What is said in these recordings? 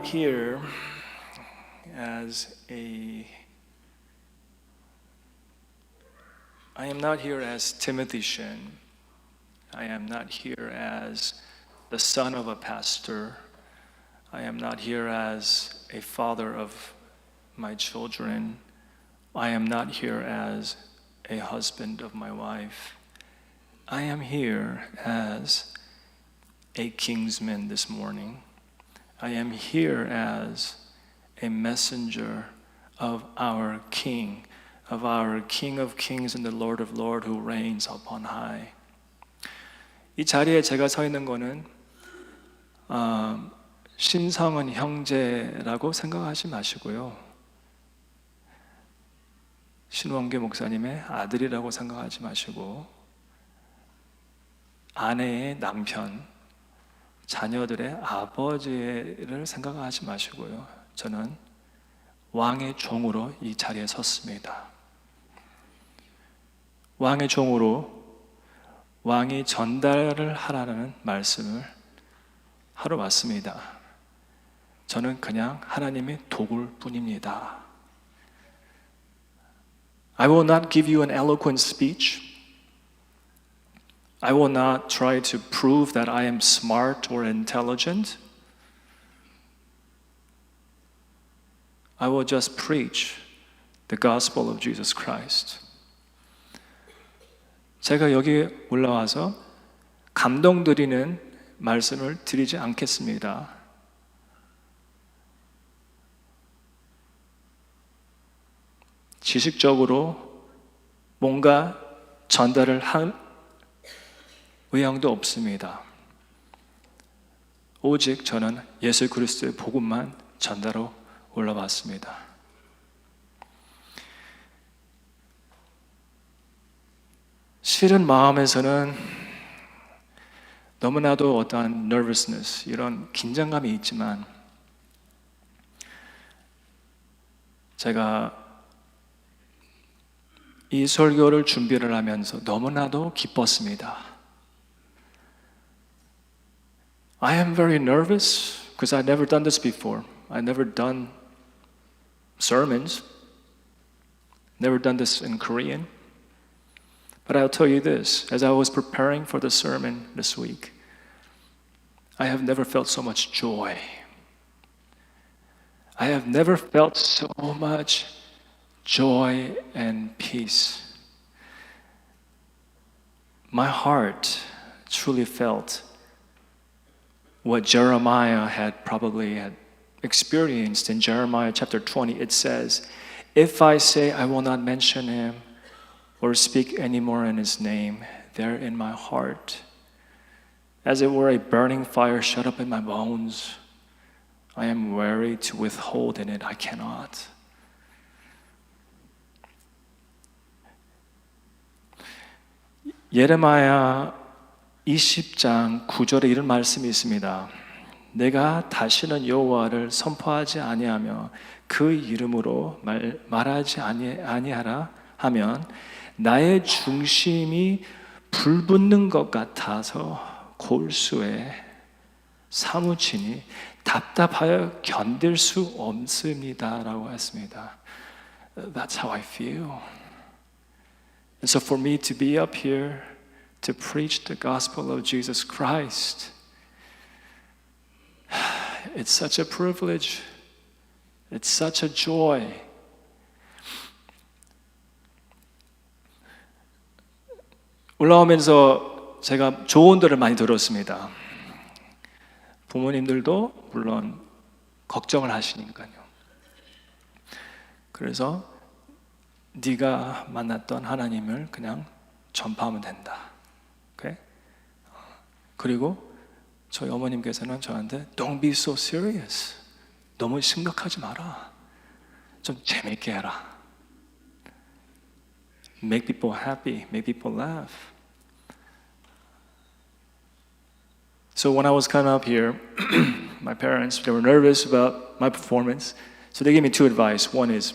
here as I am not here as Timothy Shin. I am not here as the son of a pastor. I am not here as a father of my children. I am not here as a husband of my wife. I am here as a kingsman this morning. I am here as a messenger of our King of Kings and the Lord of Lords who reigns upon high. 이 자리에 제가 서 있는 거는 신성은 형제라고 생각하지 마시고요. 신원규 목사님의 아들이라고 생각하지 마시고 아내의 남편, 자녀들의 아버지를 생각하지 마시고요. 저는 왕의 종으로 이 자리에 섰습니다. 왕의 종으로 왕이 전달을 하라는 말씀을 하러 왔습니다. 저는 그냥 하나님의 도구일 뿐입니다. I will not give you an eloquent speech. I will not try to prove that I am smart or intelligent. I will just preach the gospel of Jesus Christ. 제가 여기 올라와서 감동드리는 말씀을 드리지 않겠습니다. 지식적으로 뭔가 전달을 할 의향도 없습니다. 오직 저는 예수 그리스도의 복음만 전달하러 올라왔습니다. 실은 마음에서는 너무나도 어떠한 nervousness, 이런 긴장감이 있지만 제가 이 설교를 준비를 하면서 너무나도 기뻤습니다. I am very nervous because I've never done this before. I've never done sermons. Never done this in Korean. But I'll tell you this, as I was preparing for the sermon this week, I have never felt so much joy. I have never felt so much joy and peace. My heart truly felt what Jeremiah had probably experienced in Jeremiah chapter 20. It says, if I say I will not mention him or speak anymore in his name, there in my heart, as it were a burning fire shut up in my bones, I am weary to withhold in it. I cannot. 예레미야 20장 9절에 이런 말씀이 있습니다. 내가 다시는 여호와를 선포하지 아니하며 그 이름으로 말하지 아니하라 하면 나의 중심이 불붙는 것 같아서 골수에 사무치니 답답하여 견딜 수 없습니다라고 했습니다. That's how I feel. And so for me to be up here to preach the gospel of Jesus Christ, it's such a privilege. It's such a joy. 올라오면서 제가 조언들을 많이 들었습니다. 부모님들도 물론 걱정을 하시니까요. 그래서 네가 만났던 하나님을 그냥 전파하면 된다. Okay? 그리고 저희 어머님께서는 저한테 Don't be so serious. 너무 심각하지 마라. 좀 재밌게 해라. Make people happy. Make people laugh. So when I was coming up here, my parents, they were nervous about my performance. So they gave me two advice. One is,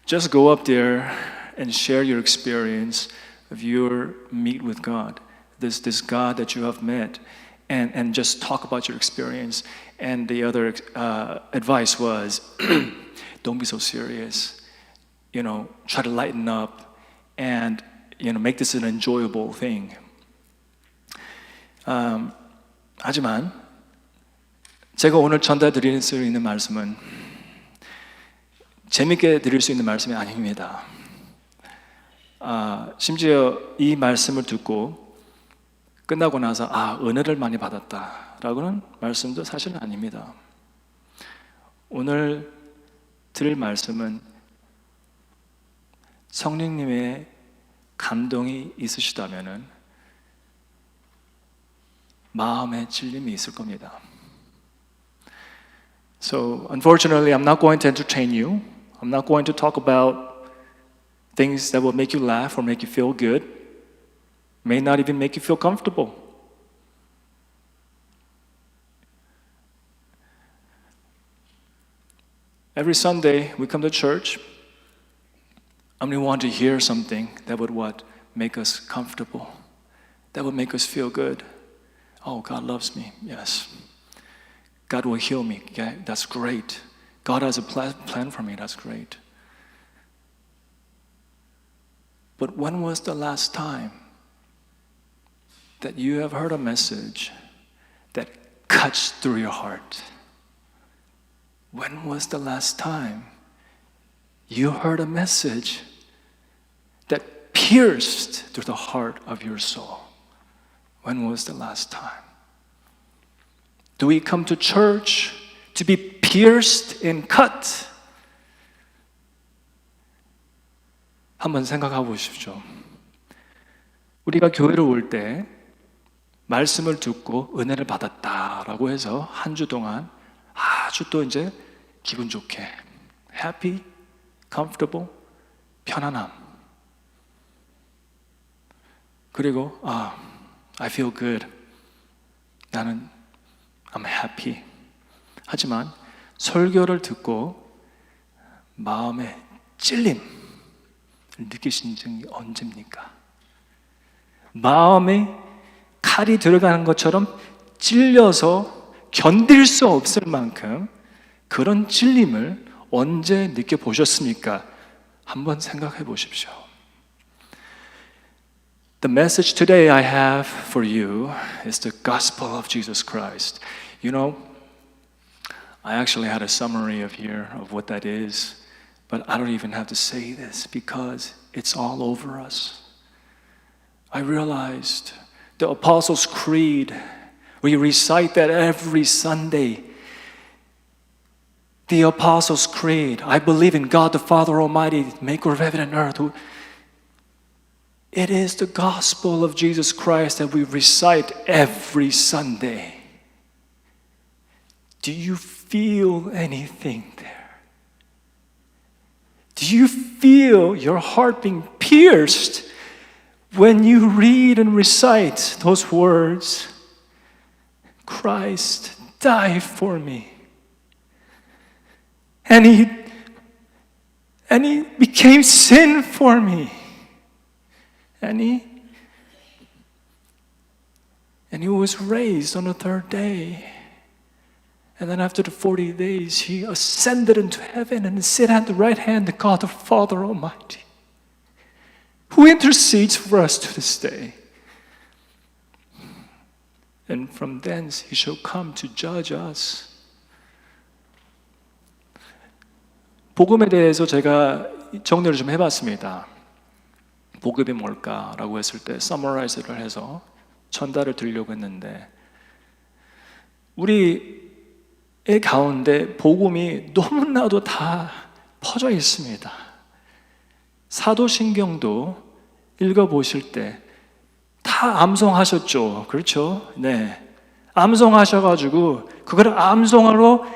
just go up there and share your experience of your meet with God. This God that you have met. and just talk about your experience. And the other advice was, don't be so serious. Try to lighten up and make this an enjoyable thing. 하지만 제가 오늘 전달드릴 수 있는 말씀은 재밌게 드릴 수 있는 말씀이 아닙니다. 심지어 이 말씀을 듣고 끝나고 나서 은혜를 많이 받았다라고는 말씀도 사실은 아닙니다. 오늘 들을 말씀은 성령님의 감동이 있으시다면은 마음에 찔림이 있을 겁니다. So, unfortunately, I'm not going to entertain you. I'm not going to talk about things that will make you laugh or make you feel good. May not even make you feel comfortable. Every Sunday, we come to church, and we want to hear something that would make us comfortable, that would make us feel good. Oh, God loves me. Yes. God will heal me. Yeah, that's great. God has a plan for me. That's great. But when was the last time that you have heard a message that cuts through your heart? When was the last time you heard a message that pierced through the heart of your soul? When was the last time? Do we come to church to be pierced and cut? 한번 생각해 보십시오. 우리가 교회를 올 때 말씀을 듣고 은혜를 받았다라고 해서 한 주 동안 아주 또 이제 기분 좋게 happy, comfortable, 편안함. 그리고 I feel good. I'm happy. 하지만 설교를 듣고 마음에 찔림을 느끼신 적이 언제입니까? 마음에 칼이 들어가는 것처럼 찔려서 견딜 수 없을 만큼 그런 찔림을 언제 느껴보셨습니까? 한번 생각해 보십시오. The message today I have for you is the gospel of Jesus Christ. I actually had a summary of what that is, but I don't even have to say this because it's all over us. I realized the Apostles' Creed, we recite that every Sunday. The Apostles' Creed, I believe in God the Father Almighty, maker of heaven and earth. It is the gospel of Jesus Christ that we recite every Sunday. Do you feel anything there? Do you feel your heart being pierced when you read and recite those words? Christ died for me. And he became sin for me. And he was raised on the third day. And then after the 40 days, he ascended into heaven and sat at the right hand of God the Father Almighty, who intercedes for us to this day. And from thence he shall come to judge us. 복음에 대해서 제가 정리를 좀 해봤습니다. 복음이 뭘까라고 했을 때 서머라이즈를 해서 전달을 드리려고 했는데 우리의 가운데 복음이 너무나도 다 퍼져 있습니다. 사도신경도 읽어보실 때 다 암송하셨죠. 그렇죠? 네. 암송하셔가지고 그걸 암송으로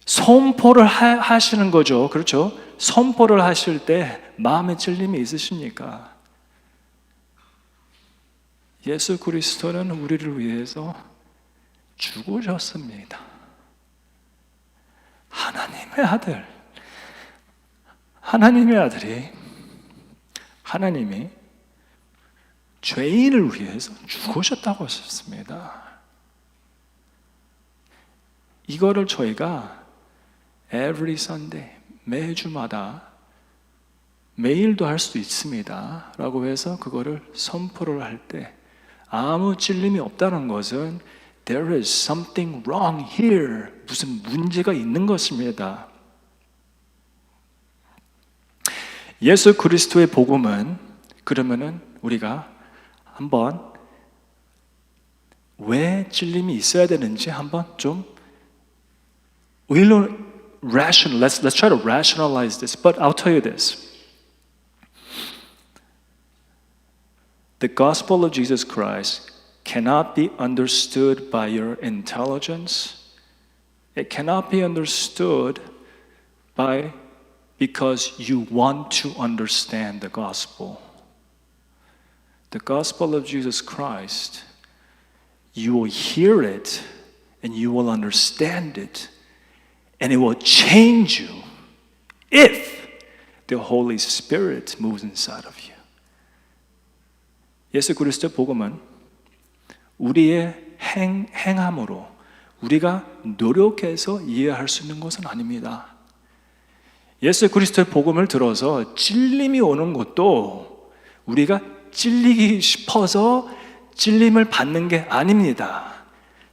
선포를 하시는 거죠. 그렇죠? 선포를 하실 때 마음에 찔림이 있으십니까? 예수 그리스도는 우리를 위해서 죽으셨습니다. 하나님의 아들이 하나님이 죄인을 위해서 죽으셨다고 하셨습니다. 이거를 저희가 every Sunday, 매주마다 매일도 할 수도 있습니다 라고 해서 그거를 선포를 할 때 아무 찔림이 없다는 것은 there is something wrong here. 무슨 문제가 있는 것입니다. 예수 그리스도의 복음은 그러면은 우리가 한번 왜 찔림이 있어야 되는지 한번 좀 let's try to rationalize this. But I'll tell you this. The gospel of Jesus Christ cannot be understood by your intelligence. It cannot be understood because you want to understand the gospel. The gospel of Jesus Christ, you will hear it and you will understand it and it will change you if the Holy Spirit moves inside of you. 예수 그리스도의 복음은 우리의 행함으로 우리가 노력해서 이해할 수 있는 것은 아닙니다. 예수 그리스도의 복음을 들어서 찔림이 오는 것도 우리가 찔리기 싶어서 찔림을 받는 게 아닙니다.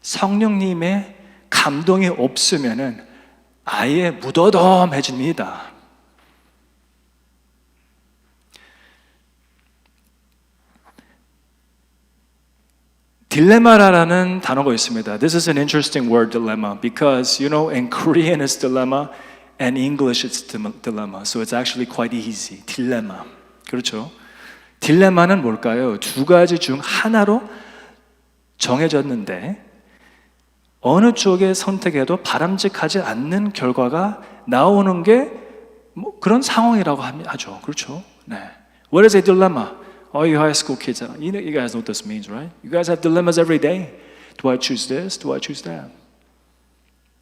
성령님의 감동이 없으면은 아예 무덤덤해집니다. 딜레마라는 단어가 있습니다. This is an interesting word, dilemma, because in Korean it's dilemma and English it's dilemma. So it's actually quite easy. 딜레마. 그렇죠? 딜레마는 뭘까요? 두 가지 중 하나로 정해졌는데 어느 쪽에 선택해도 바람직하지 않는 결과가 나오는 게 그런 상황이라고 하죠. 그렇죠? 네. What is a dilemma? All you high school kids, you guys know what this means, right? You guys have dilemmas every day. Do I choose this? Do I choose that?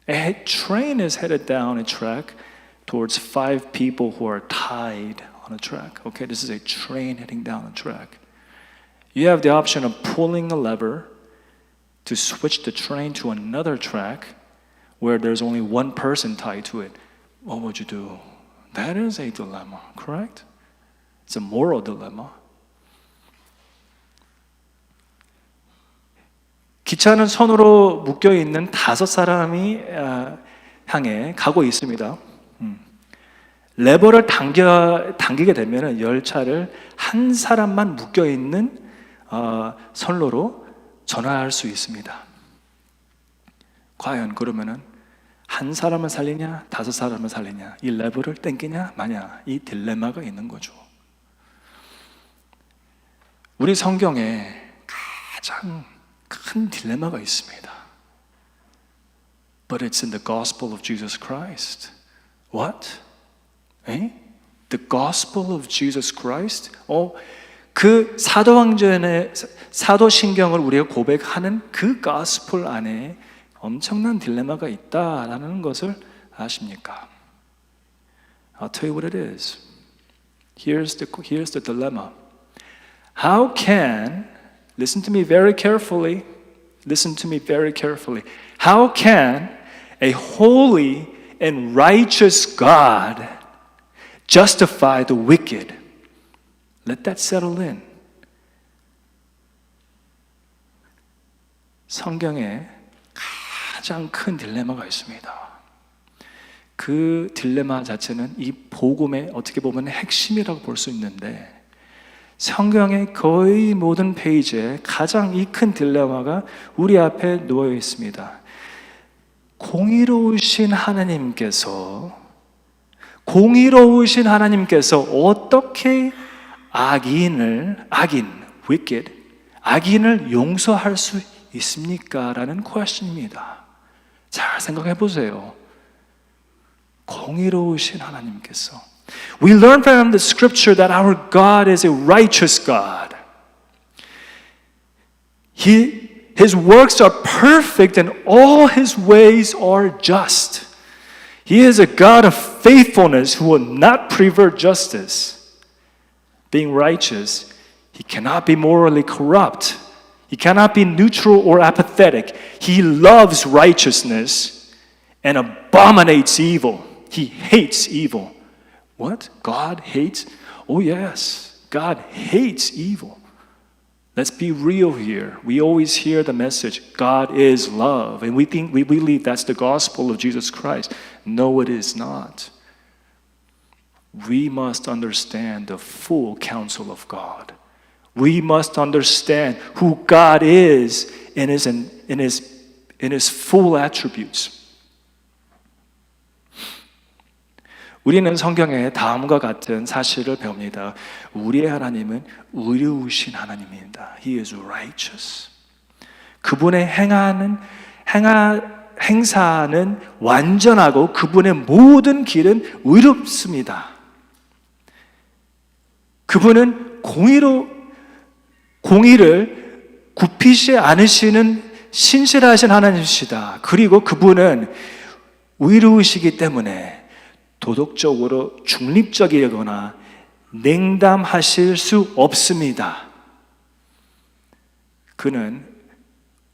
A train is headed down a track towards 5 people who are tied on a track. Okay, this is a train heading down a track. You have the option of pulling a lever to switch the train to another track where there's only one person tied to it. What would you do? That is a dilemma, correct? It's a moral dilemma. 기차는 선으로 묶여있는 5사람이 향해 가고 있습니다. 레버를 당기게 되면 열차를 한 사람만 묶여있는 선로로 전환할 수 있습니다. 과연 그러면은 한 사람을 살리냐 5사람을 살리냐 이 레버를 당기냐 마냐 이 딜레마가 있는 거죠. 우리 성경에 가장 큰 딜레마가 있습니다. But it's in the gospel of Jesus Christ. What? The gospel of Jesus Christ? 그 사도신경을 우리가 고백하는 그 gospel 안에 엄청난 딜레마가 있다라는 것을 아십니까? I'll tell you what it is. Here's the dilemma. How can Listen to me very carefully. Listen to me very carefully. How can a holy and righteous God justify the wicked? Let that settle in. 성경에 가장 큰 딜레마가 있습니다. 그 딜레마 자체는 이 복음의 어떻게 보면 핵심이라고 볼 수 있는데 성경의 거의 모든 페이지에 가장 이 큰 딜레마가 우리 앞에 놓여 있습니다. 공의로우신 하나님께서 어떻게 악인을 용서할 수 있습니까? 라는 question입니다. 잘 생각해 보세요. 공의로우신 하나님께서 We learn from the scripture that our God is a righteous God. His works are perfect and all His ways are just. He is a God of faithfulness who will not pervert justice. Being righteous, He cannot be morally corrupt. He cannot be neutral or apathetic. He loves righteousness and abominates evil. He hates evil. What? God hates? Oh yes, God hates evil. Let's be real here. We always hear the message, God is love, and we believe that's the gospel of Jesus Christ. No, it is not. We must understand the full counsel of God. We must understand who God is in his full attributes. 우리는 성경에 다음과 같은 사실을 배웁니다. 우리의 하나님은 의로우신 하나님입니다. He is righteous. 그분의 행사는 완전하고 그분의 모든 길은 의롭습니다. 그분은 공의를 굽히지 않으시는 신실하신 하나님이시다. 그리고 그분은 의로우시기 때문에 도덕적으로 중립적이거나 냉담하실 수 없습니다. 그는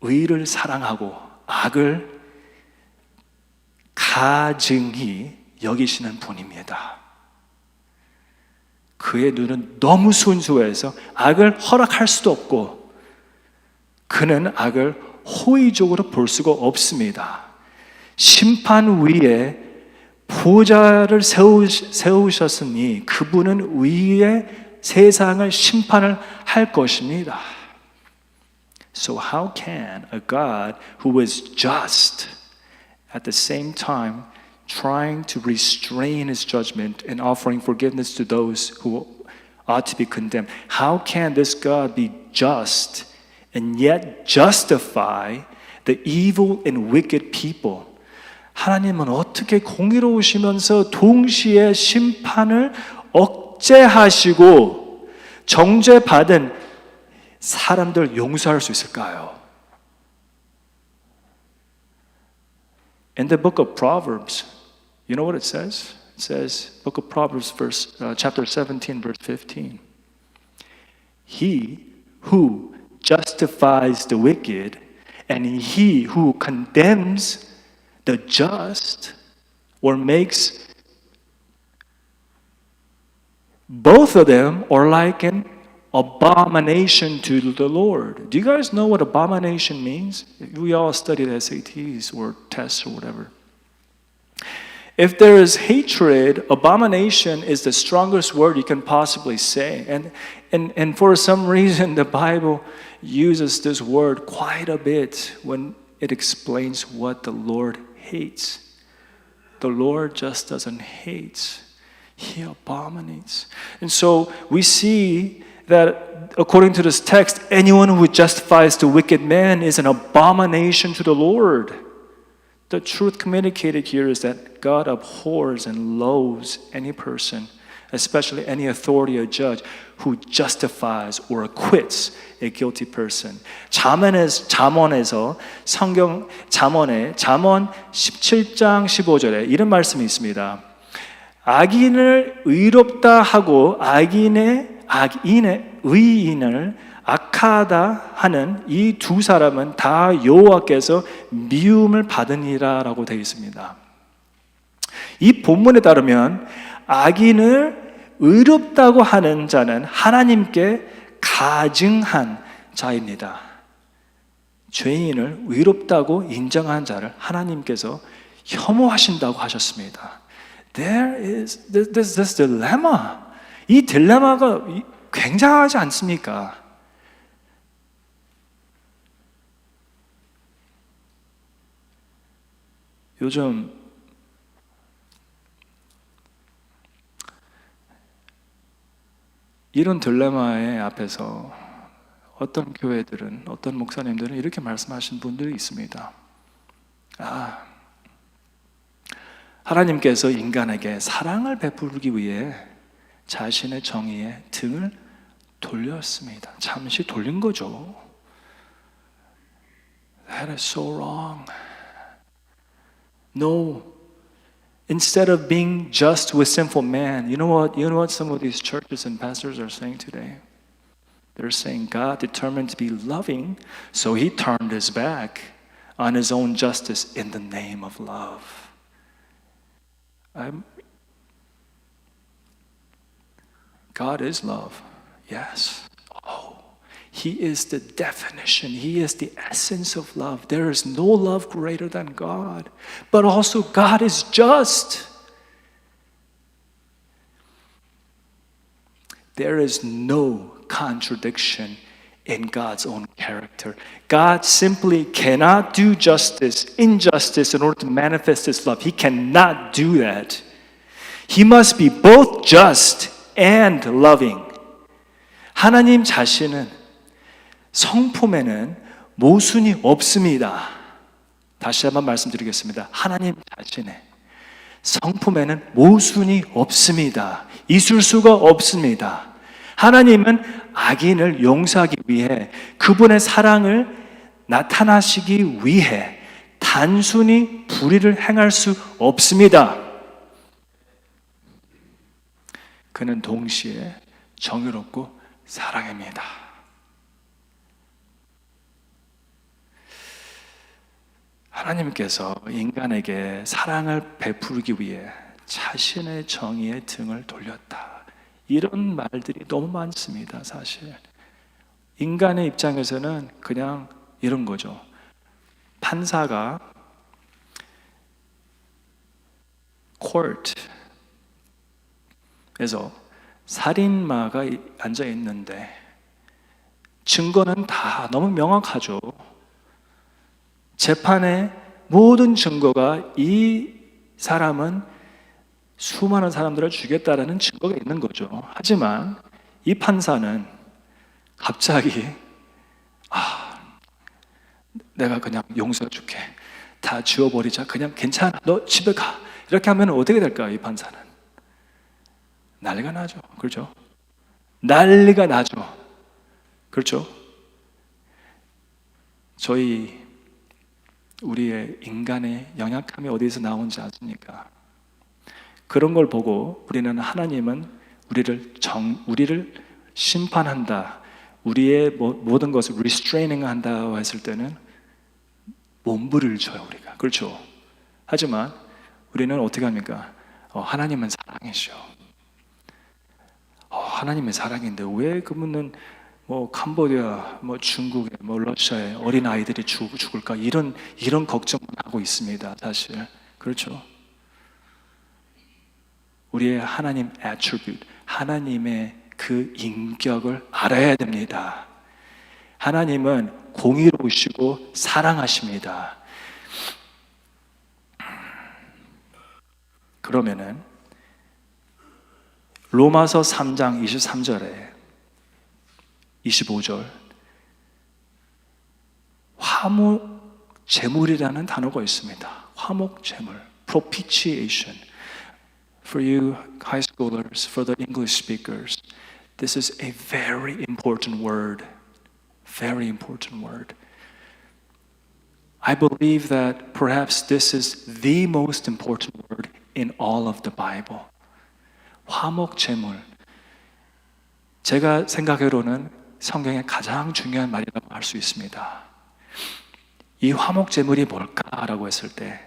의를 사랑하고 악을 가증히 여기시는 분입니다. 그의 눈은 너무 순수해서 악을 허락할 수도 없고 그는 악을 호의적으로 볼 수가 없습니다. 심판 위에 보좌를 세우셨으니 그분은 위에 세상을 심판을 할 것입니다. So how can a God who is just at the same time trying to restrain his judgment and offering forgiveness to those who ought to be condemned, how can this God be just and yet justify the evil and wicked people? 하나님은 어떻게 공의로우시면서 동시에 심판을 억제하시고 정죄받은 사람들 용서할 수 있을까요? In the book of Proverbs, you know what it says? It says, book of Proverbs, chapter 17, verse 15. He who justifies the wicked and he who condemns the just or makes both of them are like an abomination to the Lord. Do you guys know what abomination means? We all studied SATs or tests or whatever. If there is hatred, abomination is the strongest word you can possibly say. And for some reason, the Bible uses this word quite a bit when it explains what the Lord hates. The Lord just doesn't hate. He abominates. And so we see that according to this text, anyone who justifies the wicked man is an abomination to the Lord. The truth communicated here is that God abhors and loathes any person, especially any authority or judge, who justifies or acquits a guilty person. 잠언에서 성경 잠언 17장 15절에 이런 말씀이 있습니다. 악인을 의롭다 하고 악인의 의인을 악하다 하는 이 두 사람은 다 여호와께서 미움을 받으니라라고 되어 있습니다. 이 본문에 따르면 악인을 의롭다고 하는 자는 하나님께 가증한 자입니다. 죄인을 의롭다고 인정한 자를 하나님께서 혐오하신다고 하셨습니다. There is this dilemma. 이 딜레마가 굉장하지 않습니까? 요즘 이런 딜레마의 앞에서 어떤 교회들은, 어떤 목사님들은 이렇게 말씀하신 분들이 있습니다. 하나님께서 인간에게 사랑을 베풀기 위해 자신의 정의에 등을 돌렸습니다. 잠시 돌린 거죠. That is so wrong. No. Instead of being just with sinful man, you know what some of these churches and pastors are saying today? They're saying God determined to be loving, so he turned his back on his own justice in the name of love. God is love. Yes. Oh, He is the definition. He is the essence of love. There is no love greater than God. But also God is just. There is no contradiction in God's own character. God simply cannot do injustice in order to manifest His love. He cannot do that. He must be both just and loving. 하나님 자신은 성품에는 모순이 없습니다. 다시 한번 말씀드리겠습니다. 하나님 자신의 성품에는 모순이 없습니다. 있을 수가 없습니다. 하나님은 악인을 용서하기 위해 그분의 사랑을 나타나시기 위해 단순히 불의를 행할 수 없습니다. 그는 동시에 정의롭고 사랑입니다. 하나님께서 인간에게 사랑을 베풀기 위해 자신의 정의의 등을 돌렸다. 이런 말들이 너무 많습니다, 사실. 인간의 입장에서는 그냥 이런 거죠. 판사가 court에서 살인마가 앉아 있는데 증거는 다 너무 명확하죠. 재판의 모든 증거가 이 사람은 수많은 사람들을 죽였다라는 증거가 있는 거죠. 하지만 이 판사는 갑자기 내가 그냥 용서해 줄게. 다 지워버리자. 그냥 괜찮아. 너 집에 가. 이렇게 하면 어떻게 될까요? 이 판사는 난리가 나죠. 그렇죠? 난리가 나죠. 그렇죠? 우리의 인간의 연약함이 어디서 나오는지 아십니까? 그런 걸 보고 우리는 하나님은 우리를 심판한다, 우리의 모든 것을 restraining 한다고 했을 때는 몸부림을 쳐요, 우리가. 그렇죠? 하지만 우리는 어떻게 합니까? 하나님은 사랑이시오. 하나님의 사랑인데 왜 그분은 캄보디아, 중국에, 러시아에 어린 아이들이 죽을까? 이런 걱정만 하고 있습니다, 사실. 그렇죠? 우리의 하나님 attribute, 하나님의 그 인격을 알아야 됩니다. 하나님은 공의로우시고 사랑하십니다. 그러면은 로마서 3장 23절에 25절 화목제물이라는 단어가 있습니다. 화목제물, propitiation. For you high schoolers, for the English speakers, this is a very important word. Very important word. I believe that perhaps this is the most important word in all of the Bible. 화목제물. 제가 생각하기로는 성경의 가장 중요한 말이라고 할 수 있습니다. 이 화목제물이 뭘까라고 했을 때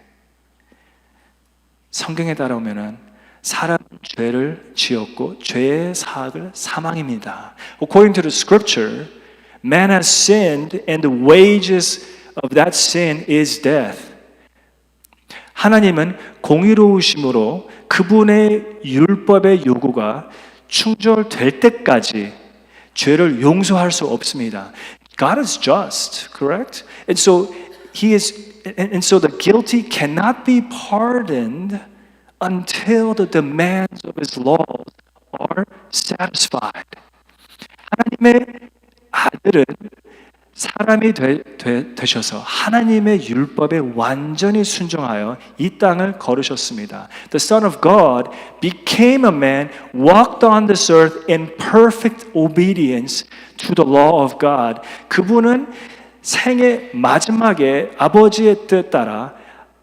성경에 따라오면은 사람 죄를 지었고 죄의 사학을 사망입니다. According to the scripture, man has sinned and the wages of that sin is death. 하나님은 공의로우심으로 그분의 율법의 요구가 충족될 때까지 죄를 용서할 수 없습니다. God is just, correct? And so the guilty cannot be pardoned until the demands of His laws are satisfied. 하나님의 아들은 사람이 되셔서 하나님의 율법에 완전히 순종하여 이 땅을 걸으셨습니다. The Son of God became a man, walked on this earth in perfect obedience to the law of God. 그분은 생의 마지막에 아버지의 뜻 따라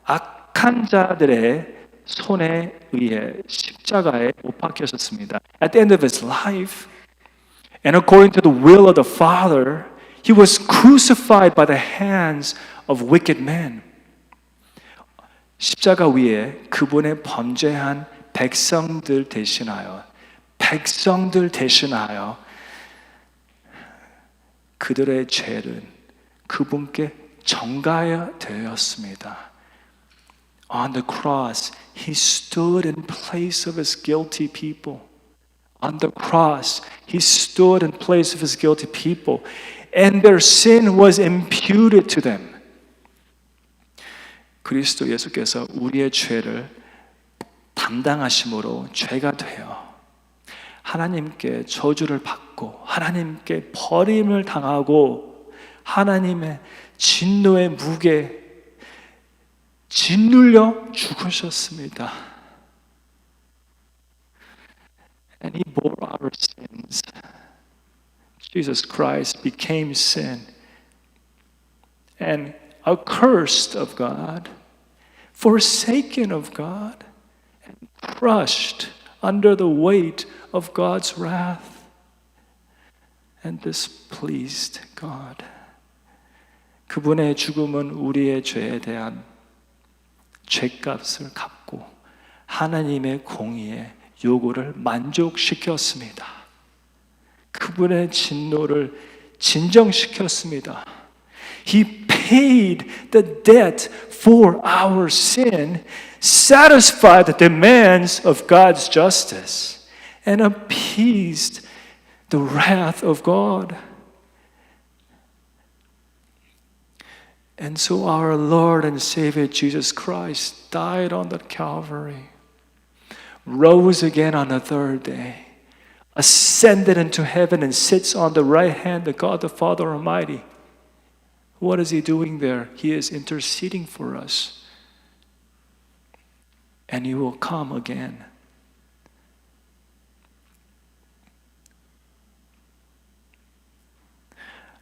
악한 자들의 손에 의해 십자가에 못 박히셨습니다. At the end of His life, and according to the will of the Father, He was crucified by the hands of wicked men. 십자가 위에 그분의 범죄한 백성들 대신하여 그들의 죄는 그분께 전가야 되었습니다. On the cross, He stood in place of His guilty people. On the cross, He stood in place of His guilty people, and their sin was imputed to them. 그리스도 예수께서 우리의 죄를 담당하심으로 죄가 되어 하나님께 저주를 받고 하나님께 버림을 당하고 하나님의 진노의 무게 짓눌려 죽으셨습니다. And He bore our sins. Jesus Christ became sin and accursed of God, forsaken of God, and crushed under the weight of God's wrath. And this pleased God. 그분의 죽음은 우리의 죄에 대한 죄값을 갚고 하나님의 공의의 요구를 만족시켰습니다. 그분의 진노를 진정시켰습니다. He paid the debt for our sin, satisfied the demands of God's justice, and appeased the wrath of God. And so our Lord and Savior Jesus Christ died on the Calvary, rose again on the third day, ascended into heaven and sits on the right hand of God the Father Almighty. What is He doing there? He is interceding for us. And He will come again.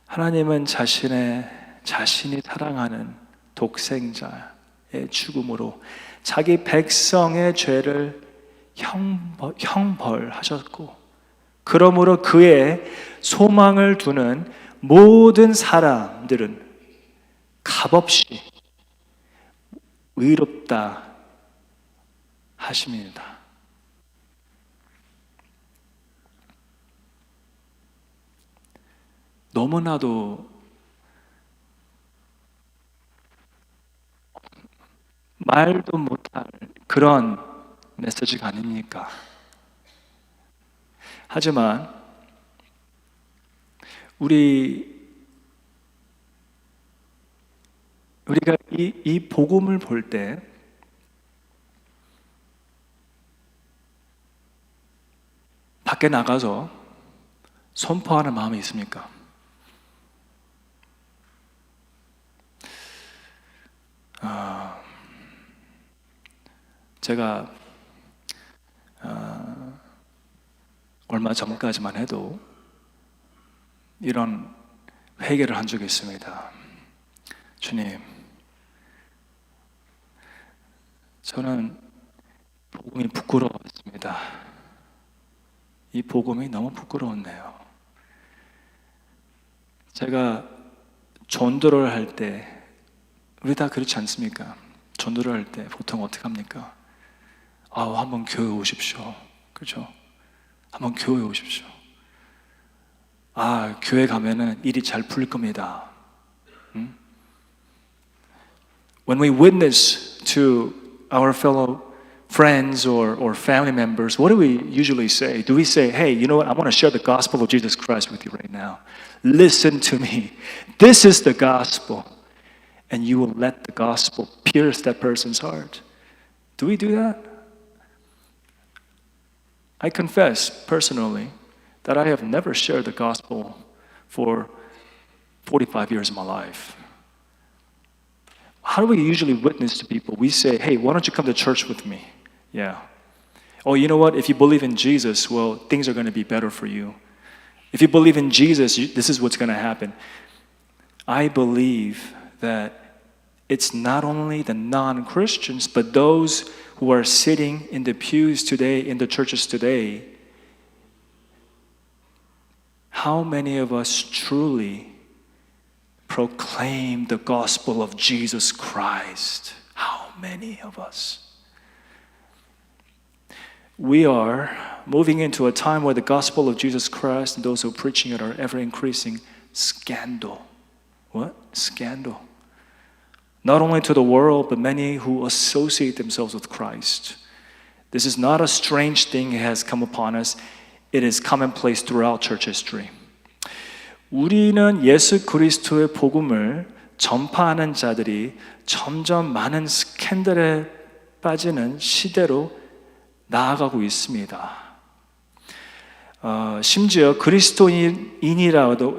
하나님은 자신이 사랑하는 독생자의 죽음으로 자기 백성의 죄를 형벌하셨고, 그러므로 그의 소망을 두는 모든 사람들은 값없이 의롭다 하십니다. 너무나도 말도 못할 그런 메시지가 아닙니까? 하지만 우리가 이 복음을 볼 때 밖에 나가서 선포하는 마음이 있습니까? 제가 얼마 전까지만 해도 이런 회개를 한 적이 있습니다. 주님, 저는 복음이 부끄러웠습니다. 이 복음이 너무 부끄러웠네요. 제가 전도를 할 때, 우리 다 그렇지 않습니까? 전도를 할 때 보통 어떻게 합니까? 한번 교회 오십시오. 그렇죠? 한번 교회 오십시오. 교회 가면은 일이 잘 풀릴 겁니다. When we witness to our fellow friends or family members, what do we usually say? Do we say, hey, you know what? I want to share the gospel of Jesus Christ with you right now. Listen to me. This is the gospel. And you will let the gospel pierce that person's heart. Do we do that? I confess personally that I have never shared the gospel for 45 years of my life. How do we usually witness to people? We say, hey, why don't you come to church with me? Yeah. Oh, you know what? If you believe in Jesus, well, things are going to be better for you. If you believe in Jesus, this is what's going to happen. I believe that it's not only the non-Christians, but those who are sitting in the pews today, in the churches today. How many of us truly proclaim the gospel of Jesus Christ. How many of us? We are moving into a time where the gospel of Jesus Christ and those who are preaching it are ever increasing scandal. What? Scandal. Not only to the world, but many who associate themselves with Christ. This is not a strange thing that has come upon us. It is commonplace throughout church history. 우리는 예수 그리스도의 복음을 전파하는 자들이 점점 많은 스캔들에 빠지는 시대로 나아가고 있습니다. 심지어 그리스도인이라고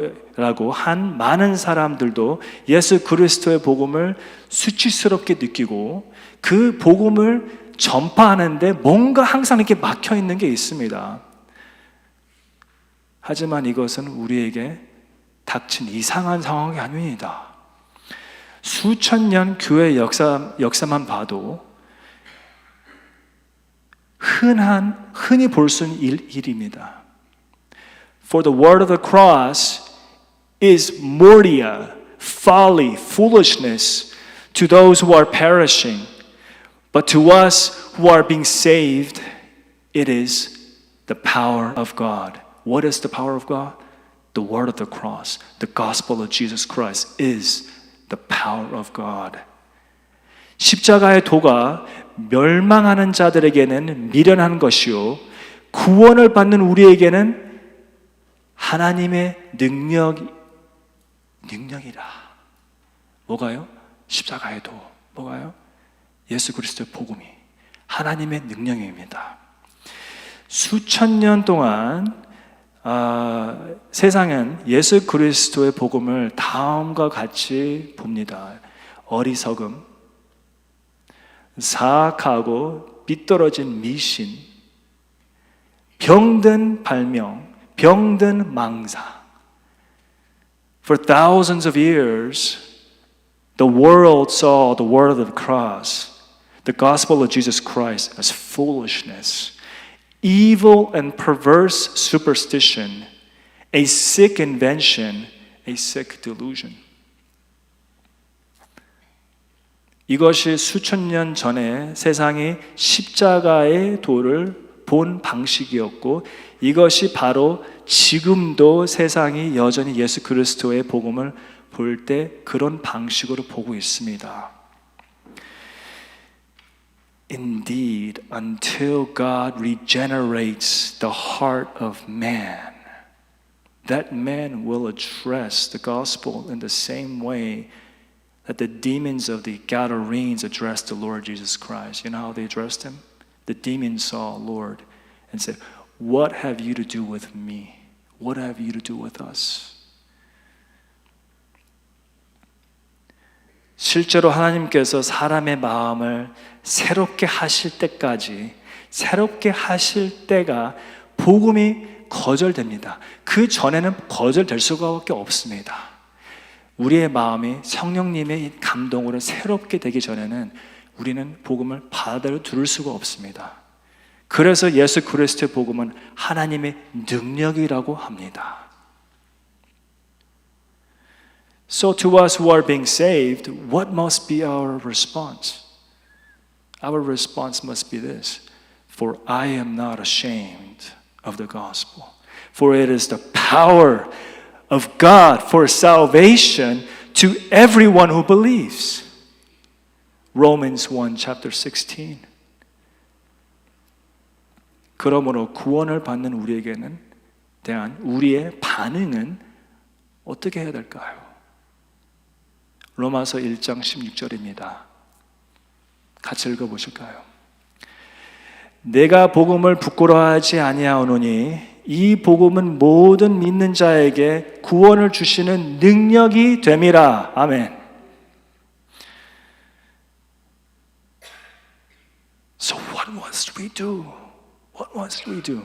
한 많은 사람들도 예수 그리스도의 복음을 수치스럽게 느끼고 그 복음을 전파하는데 뭔가 항상 이렇게 막혀 있는 게 있습니다. 하지만 이것은 우리에게 닥친 이상한 상황이 아닙니다. 수천 년 교회 역사만 봐도 흔히 볼 수 있는 일입니다. For the word of the cross is mordia, folly, foolishness to those who are perishing. But to us who are being saved, it is the power of God. What is the power of God? The word of the cross, the gospel of Jesus Christ is the power of God. 십자가의 도가 멸망하는 자들에게는 미련한 것이요 구원을 받는 우리에게는 하나님의 능력이라. 뭐가요? 십자가의 도. 뭐가요? 예수 그리스도의 복음이 하나님의 능력입니다. 수천 년 동안 세상은 예수 그리스도의 복음을 다음과 같이 봅니다. 어리석음, 사악하고 삐뚤어진 미신, 병든 발명, 병든 망사. For thousands of years, the world saw the word of the cross, the gospel of Jesus Christ, as foolishness, evil and perverse superstition, a sick invention, a sick delusion. 이것이 수천 년 전에 세상이 십자가의 도를 본 방식이었고 이것이 바로 지금도 세상이 여전히 예수 그리스도의 복음을 볼 때 그런 방식으로 보고 있습니다. Indeed, until God regenerates the heart of man, that man will address the gospel in the same way that the demons of the Gadarenes addressed the Lord Jesus Christ. You know how they addressed him? The demons saw Lord and said, "What have you to do with me? What have you to do with us?" 실제로 하나님께서 사람의 마음을 새롭게 하실 때까지, 새롭게 하실 때가 복음이 거절됩니다. 그 전에는 거절될 수밖에 없습니다. 우리의 마음이 성령님의 감동으로 새롭게 되기 전에는 우리는 복음을 받아들여 들을 수가 없습니다. 그래서 예수 그리스도의 복음은 하나님의 능력이라고 합니다. So to us who are being saved, what must be our response? Our response must be this: For I am not ashamed of the gospel, for it is the power of God for salvation to everyone who believes. Romans 1, chapter 16. 그러므로 구원을 받는 우리에게는 대한 우리의 반응은 어떻게 해야 될까요? 로마서 1장 16절입니다. 같이 읽어보실까요? 내가 복음을 부끄러워하지 아니하오노니 이 복음은 모든 믿는 자에게 구원을 주시는 능력이 됨이라. 아멘. So what must we do? What must we do?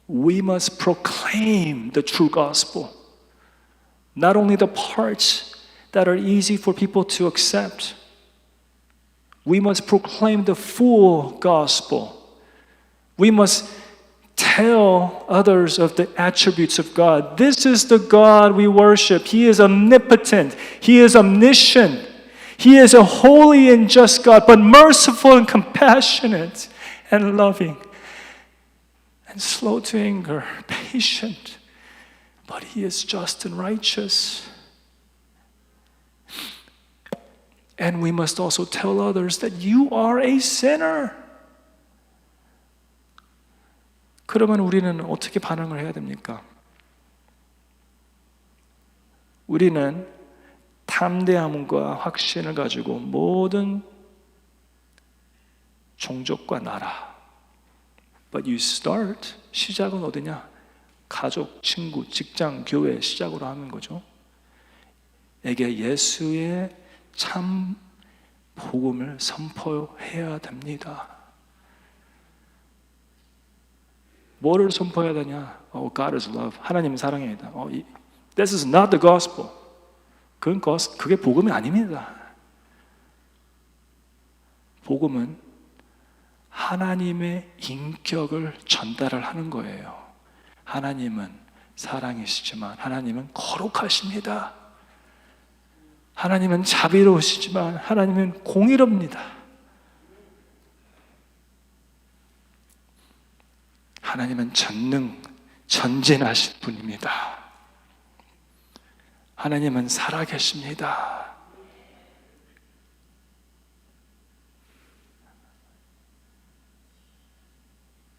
We must proclaim the true gospel. Not only the parts that are easy for people to accept. We must proclaim the full gospel. We must tell others of the attributes of God. This is the God we worship. He is omnipotent. He is omniscient. He is a holy and just God, but merciful and compassionate and loving and slow to anger, patient, but He is just and righteous. And we must also tell others that you are a sinner. 그러면 우리는 어떻게 반응을 해야 됩니까? 우리는 담대함과 확신을 가지고 모든 종족과 나라. But you start, 시작은 어디냐? 가족, 친구, 직장, 교회 시작으로 하는 거죠. 에게 예수의 참 복음을 선포해야 됩니다. 뭐를 선포해야 되냐? Oh, God is love. 하나님은 사랑이다. This is not the gospel. 그게 복음이 아닙니다. 복음은 하나님의 인격을 전달을 하는 거예요. 하나님은 사랑이시지만 하나님은 거룩하십니다. 하나님은 자비로우시지만 하나님은 공의롭니다. 하나님은 전진하신 분입니다. 하나님은 살아계십니다.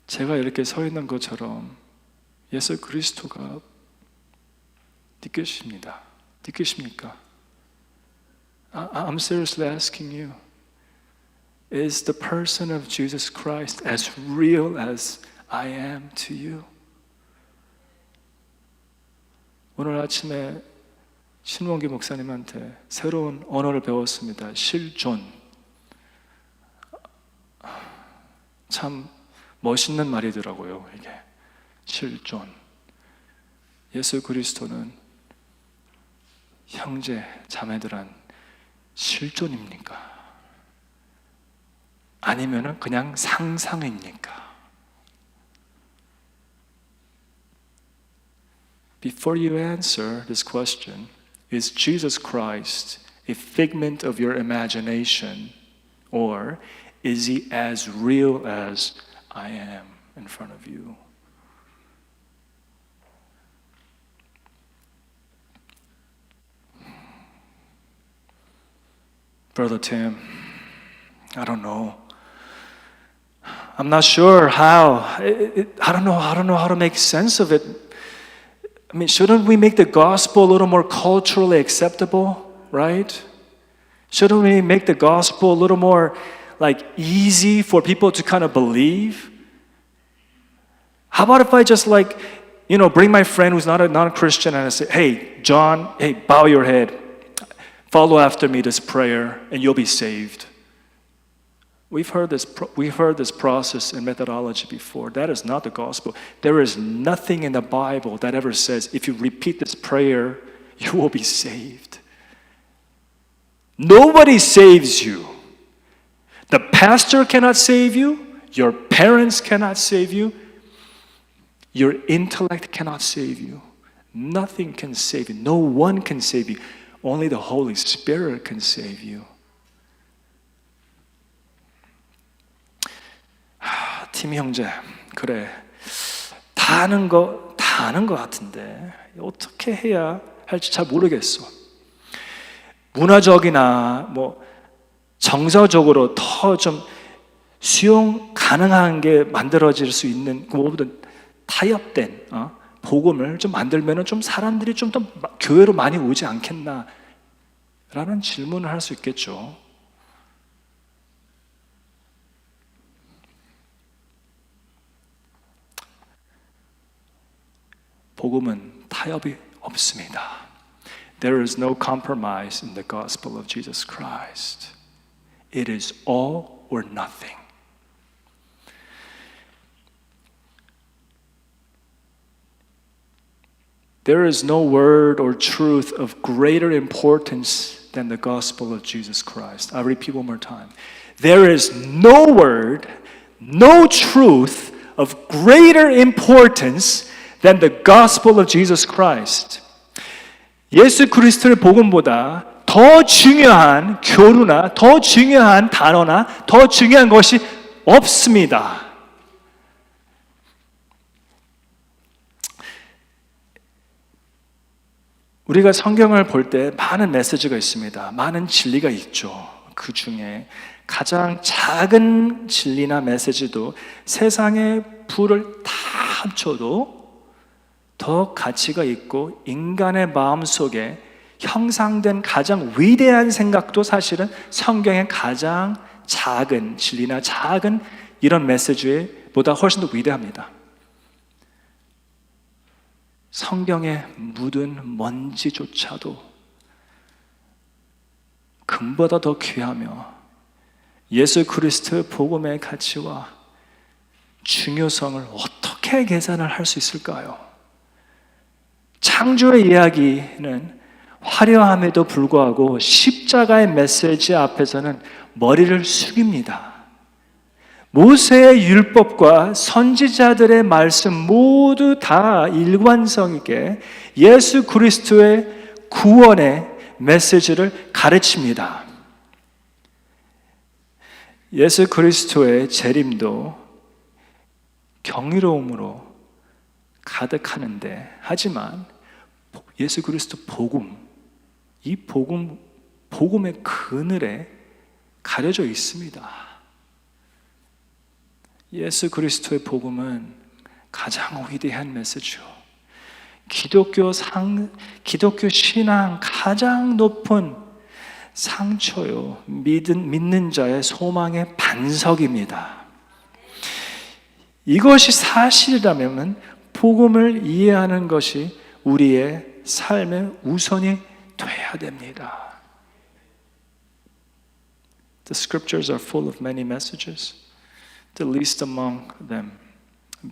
제가 이렇게 서 있는 것처럼 예수 그리스도가 느껴집니다. 느끼십니까? I'm seriously asking you. Is the person of Jesus Christ as real as I am to you? 오늘 아침에 신원기 목사님한테 새로운 언어를 배웠습니다. 실존. 참 멋있는 말이더라고요, 이게. 실존. 예수 그리스도는 형제, 자매들한 실존입니까? 아니면은 그냥 상상입니까? Before you answer this question, is Jesus Christ a figment of your imagination, or is He as real as I am in front of you? Brother Tim, I don't know. I'm not sure how. I don't know how to make sense of it. I mean, shouldn't we make the gospel a little more culturally acceptable, right? Shouldn't we make the gospel a little more easy for people to kind of believe? How about if I just bring my friend who's not a Christian and I say, hey, John, bow your head. Follow after me this prayer and you'll be saved. We've heard this process and methodology before. That is not the gospel. There is nothing in the Bible that ever says if you repeat this prayer, you will be saved. Nobody saves you. The pastor cannot save you. Your parents cannot save you. Your intellect cannot save you. Nothing can save you. No one can save you. Only the Holy Spirit can save you. 팀 형제, 그래. 다 아는 거 같은데 어떻게 해야 할지 잘 모르겠어. 문화적이나 정서적으로 더 좀 수용 가능한 게 만들어질 수 있는 모든 타협된 복음을 좀 만들면은 좀 사람들이 좀 더 교회로 많이 오지 않겠나? 라는 질문을 할 수 있겠죠. 복음은 타협이 없습니다. There is no compromise in the gospel of Jesus Christ. It is all or nothing. There is no word or truth of greater importance than the gospel of Jesus Christ. I'll repeat one more time. There is no word, no truth of greater importance than the gospel of Jesus Christ. 예수 그리스도의 복음보다 더 중요한 교류나 더 중요한 단어나 더 중요한 것이 없습니다. 우리가 성경을 볼 때 많은 메시지가 있습니다. 많은 진리가 있죠. 그 중에 가장 작은 진리나 메시지도 세상의 불을 다 합쳐도 더 가치가 있고 인간의 마음속에 형상된 가장 위대한 생각도 사실은 성경의 가장 작은 진리나 작은 이런 메시지보다 훨씬 더 위대합니다. 성경에 묻은 먼지조차도 금보다 더 귀하며 예수 그리스도의 복음의 가치와 중요성을 어떻게 계산을 할 수 있을까요? 창조의 이야기는 화려함에도 불구하고 십자가의 메시지 앞에서는 머리를 숙입니다. 모세의 율법과 선지자들의 말씀 모두 다 일관성 있게 예수 그리스도의 구원의 메시지를 가르칩니다. 예수 그리스도의 재림도 경이로움으로 가득하는데, 하지만 예수 그리스도 복음, 이 복음의 그늘에 가려져 있습니다. 예수 그리스도의 복음은 가장 위대한 메시지요. 기독교 신앙 가장 높은 상처요. 믿는 자의 소망의 반석입니다. 이것이 사실이라면 복음을 이해하는 것이 우리의 삶의 우선이 돼야 됩니다. The scriptures are full of many messages. The least among them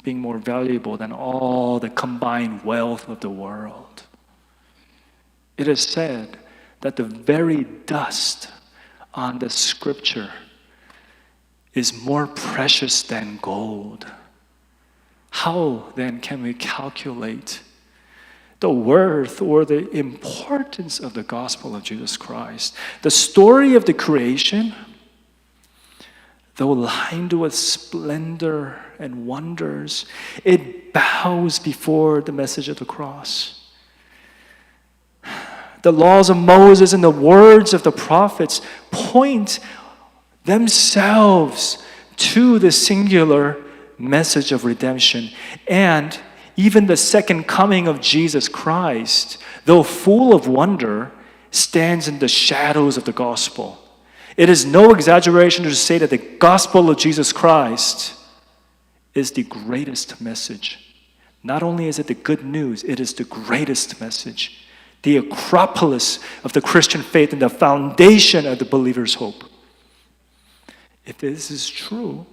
being more valuable than all the combined wealth of the world. It is said that the very dust on the scripture is more precious than gold. How then can we calculate the worth or the importance of the gospel of Jesus Christ? The story of the creation, though lined with splendor and wonders, it bows before the message of the cross. The laws of Moses and the words of the prophets point themselves to the singular message of redemption. And even the second coming of Jesus Christ, though full of wonder, stands in the shadows of the gospel. It is no exaggeration to say that the gospel of Jesus Christ is the greatest message. Not only is it the good news, it is the greatest message. The acropolis of the Christian faith and the foundation of the believer's hope. If this is true,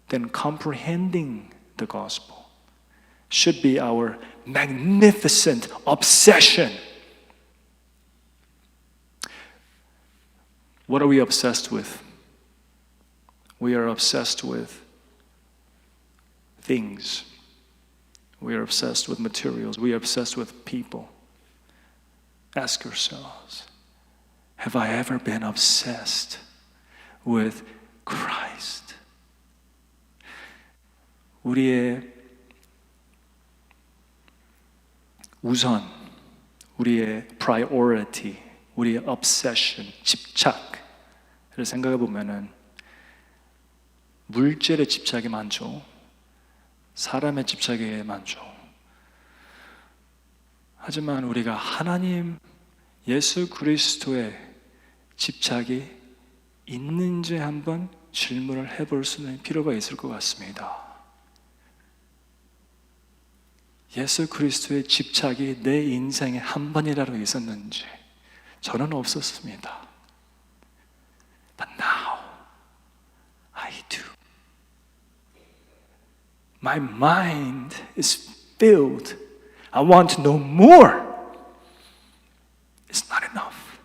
then comprehending the gospel should be our magnificent obsession. What are we obsessed with? We are obsessed with things. We are obsessed with materials. We are obsessed with people. Ask yourselves, have I ever been obsessed with Christ? 우리의 우선, 우리의 priority, 우리의 obsession, 집착을 생각해 보면은 물질에 집착이 많죠. 사람의 집착이 많죠. 하지만 우리가 하나님, 예수 그리스도의 집착이 있는지 한번 질문을 해볼 수는 필요가 있을 것 같습니다. 예수 그리스도의 집착이 내 인생에 한 번이라도 있었는지 저는 없었습니다. But now I do. My mind is filled. I want to know more. It's not enough.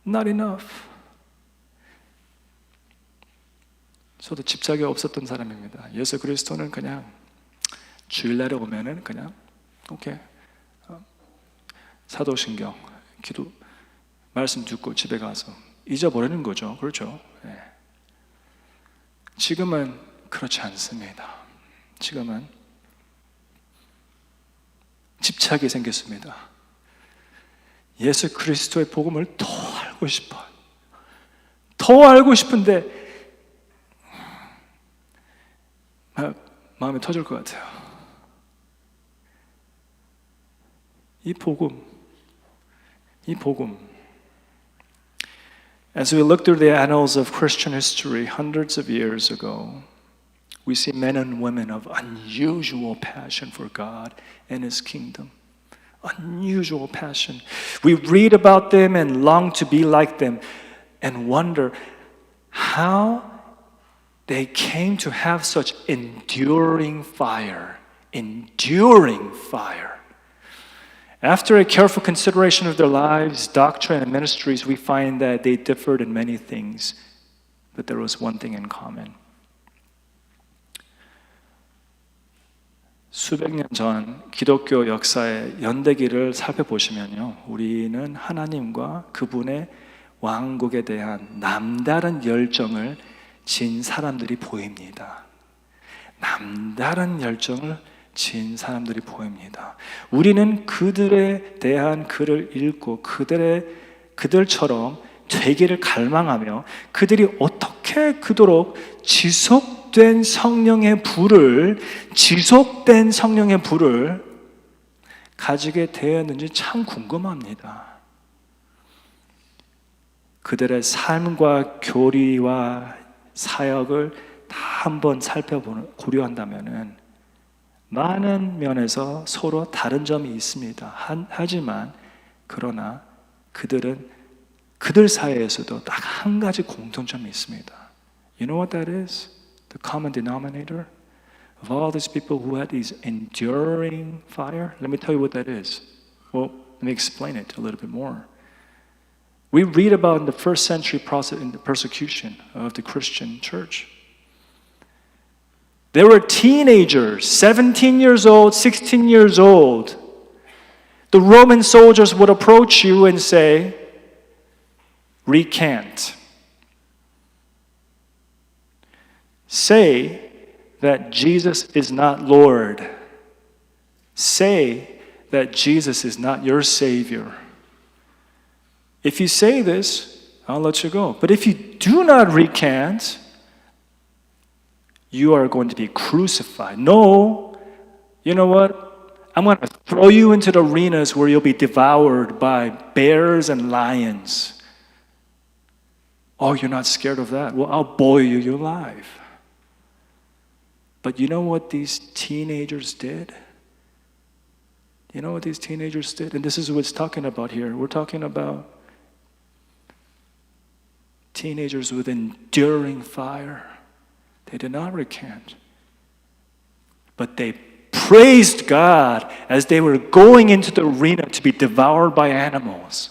Not enough. 저도 집착이 없었던 사람입니다. 예수 그리스도는 그냥 주일날에 오면은 그냥 오케이, 사도신경 기도 말씀 듣고 집에 가서 잊어버리는 거죠. 그렇죠? 네. 지금은 그렇지 않습니다. 지금은 집착이 생겼습니다. 예수 그리스도의 복음을 더 알고 싶어요. 더 알고 싶은데 마음이 터질 것 같아요. 이 복음. As we look through the annals of Christian history hundreds of years ago, we see men and women of unusual passion for God and His kingdom. Unusual passion. We read about them and long to be like them and wonder how they came to have such enduring fire. Enduring fire. After a careful consideration of their lives, doctrine, and ministries, we find that they differed in many things, but there was one thing in common. 수백 년 전 기독교 역사의 연대기를 살펴보시면요, 우리는 하나님과 그분의 왕국에 대한 남다른 열정을 진 사람들이 보입니다. 남다른 열정을 진 사람들이 보입니다. 우리는 그들에 대한 글을 읽고 그들처럼 되기를 갈망하며 그들이 어떻게 그토록 지속된 성령의 불을 가지게 되었는지 참 궁금합니다. 그들의 삶과 교리와 사역을 다 한번 고려한다면은 많은 면에서 서로 다른 점이 있습니다. 하지만 그러나 그들은 그들 사이에서도 딱 한 가지 공통점이 있습니다. You know what that is? The common denominator of all these people who had these enduring fire? Let me tell you what that is. Well, let me explain it a little bit more. We read about in the first century process in the persecution of the Christian church. There were teenagers, 17 years old, 16 years old. The Roman soldiers would approach you and say, recant. Say that Jesus is not Lord. Say that Jesus is not your Savior. If you say this, I'll let you go. But if you do not recant, you are going to be crucified. No, you know what? I'm going to throw you into the arenas where you'll be devoured by bears and lions. Oh, you're not scared of that? Well, I'll boil you alive. But you know what these teenagers did? You know what these teenagers did? And this is what it's talking about here. We're talking about teenagers with enduring fire. They did not recant. But they praised God as they were going into the arena to be devoured by animals.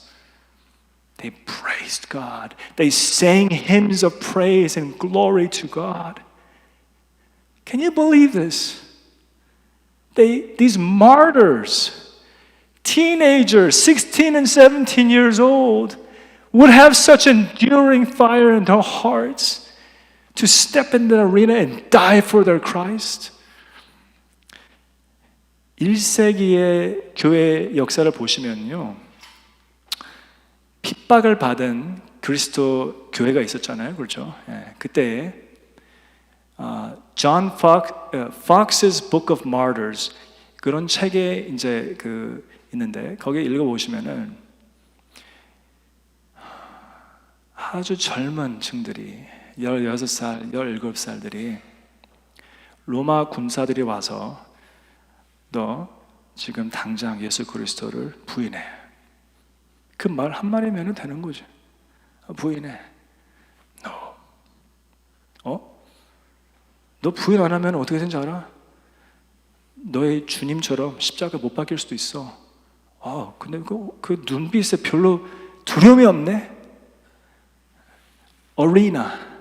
They praised God. They sang hymns of praise and glory to God. Can you believe this? These martyrs, teenagers, 16 and 17 years old, would have such enduring fire in their hearts to step in the arena and die for their Christ. 1세기의 교회 역사를 보시면요, 핍박을 받은 그리스도 교회가 있었잖아요, 그렇죠? 그때 John Fox's Book of Martyrs 그런 책에 이제 있는데 거기 읽어보시면은 아주 젊은 층들이 16살, 17살들이 로마 군사들이 와서 너 지금 당장 예수 그리스도를 부인해. 그 말 한마디면 되는 거죠. 부인해. 너 부인 안 하면 어떻게 되는지 알아? 너의 주님처럼 십자가 못 박힐 수도 있어. 근데 그 눈빛에 별로 두려움이 없네? 어리나.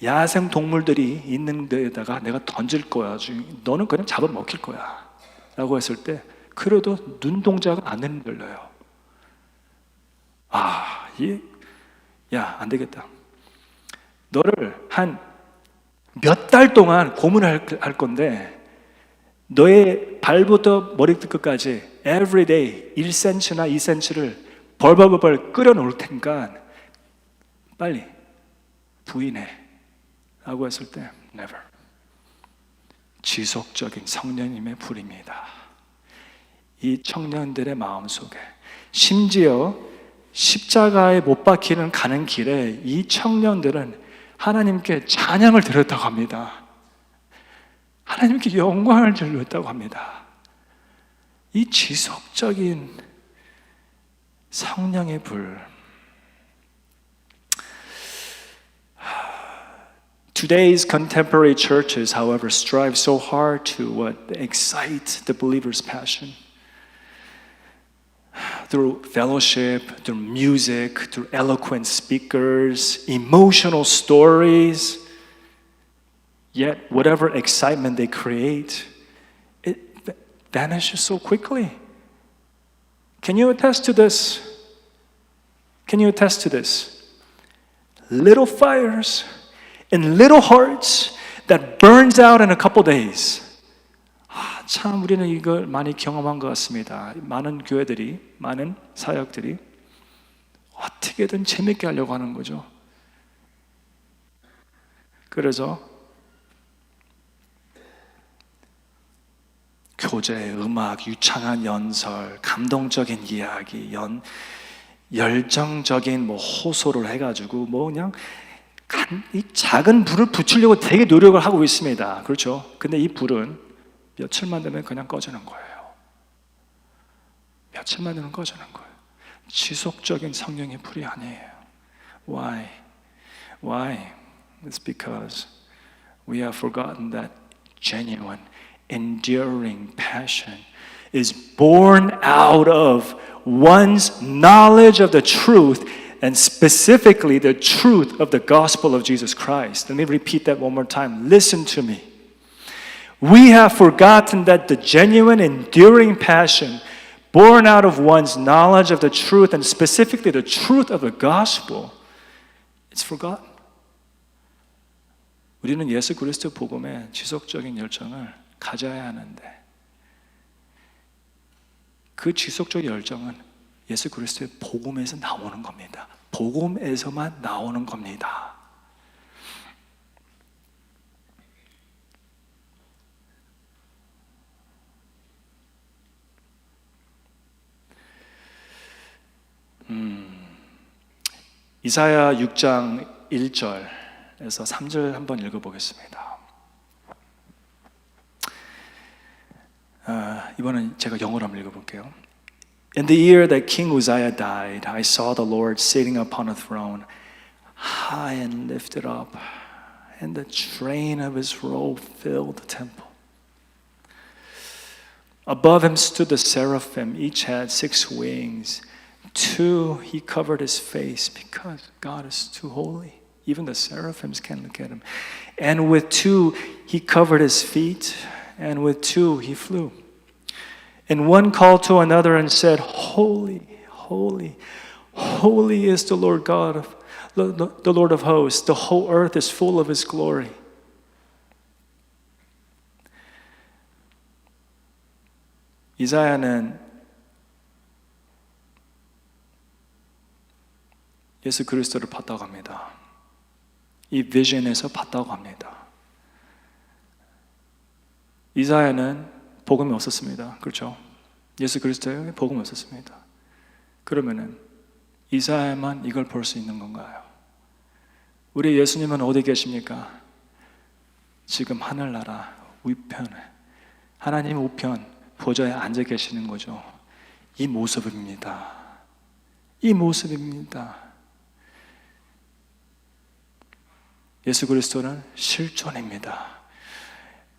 야생 동물들이 있는 데다가 내가 던질 거야. 너는 그냥 잡아먹힐 거야. 라고 했을 때 그래도 눈동자가 안 흔들려요. 안 되겠다. 너를 한 몇 달 동안 고문할 건데 너의 발부터 머리 끝까지 everyday 1cm나 2cm를 벌벌벌 끓여 놓을 테니까 빨리 부인해 라고 했을 때 never. 지속적인 성령님의 불입니다. 이 청년들의 마음속에 심지어 십자가에 못 박히는 가는 길에 이 청년들은 하나님께 찬양을 드렸다고 합니다. 하나님께 영광을 드렸다고 합니다. 이 지속적인 성령의 불. Today's contemporary churches, however, strive so hard to excite the believer's passion. Through fellowship, through music, through eloquent speakers, emotional stories. Yet, whatever excitement they create, it vanishes so quickly. Can you attest to this? Can you attest to this? Little fires in little hearts that burns out in a couple days. 참 우리는 이걸 많이 경험한 것 같습니다. 많은 교회들이, 많은 사역들이 어떻게든 재밌게 하려고 하는 거죠. 그래서 교제, 음악, 유창한 연설, 감동적인 이야기, 열정적인 호소를 해가지고 그냥 이 작은 불을 붙이려고 되게 노력을 하고 있습니다. 그렇죠? 근데 이 불은 며칠만 되면 그냥 꺼지는 거예요. 며칠만 되면 꺼지는 거예요. 지속적인 성령의 불이 아니에요. Why? It's because we have forgotten that genuine, enduring passion is born out of one's knowledge of the truth, and specifically the truth of the gospel of Jesus Christ. Let me repeat that one more time. Listen to me. We have forgotten that the genuine, enduring passion born out of one's knowledge of the truth, and specifically the truth of the gospel, it's forgotten. 우리는 예수 그리스도 복음에 지속적인 열정을 가져야 하는데 그 지속적인 열정은 예수 그리스도의 복음에서 나오는 겁니다. 복음에서만 나오는 겁니다. 이사야 6장 1절에서 3절 한번 읽어보겠습니다. 이번엔 제가 영어로 한번 읽어볼게요. In the year that King Uzziah died, I saw the Lord sitting upon a throne, high and lifted up, and the train of his robe filled the temple. Above him stood the seraphim, each had 6 wings. 2, he covered his face because God is too holy. Even the seraphims can't look at him. And with 2, he covered his feet, and with 2, he flew. And one called to another and said, Holy, holy, holy is the Lord God, the Lord of hosts. The whole earth is full of his glory. 이사야는 예수 그리스도를 봤다고 합니다. 이 비전에서 봤다고 합니다. 이사야는 복음이 없었습니다. 그렇죠? 예수 그리스도에 복음이 없었습니다. 그러면은 이사야만 이걸 볼 수 있는 건가요? 우리 예수님은 어디 계십니까? 지금 하늘나라 우편에 하나님 우편 보좌에 앉아 계시는 거죠. 이 모습입니다. 이 모습입니다. 예수 그리스도는 실존입니다.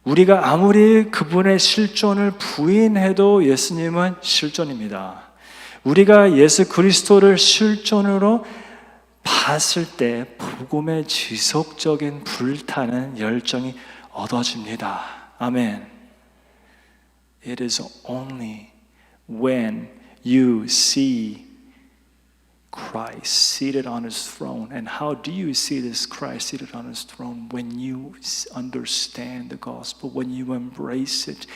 우리가 아무리 그분의 실존을 부인해도 예수님은 실존입니다. 우리가 예수 그리스도를 실존으로 봤을 때 복음의 지속적인 불타는 열정이 얻어집니다. 아멘. It is only when you see Christ seated on his throne. And how do you see this Christ seated on his throne? When you understand the gospel, when you embrace it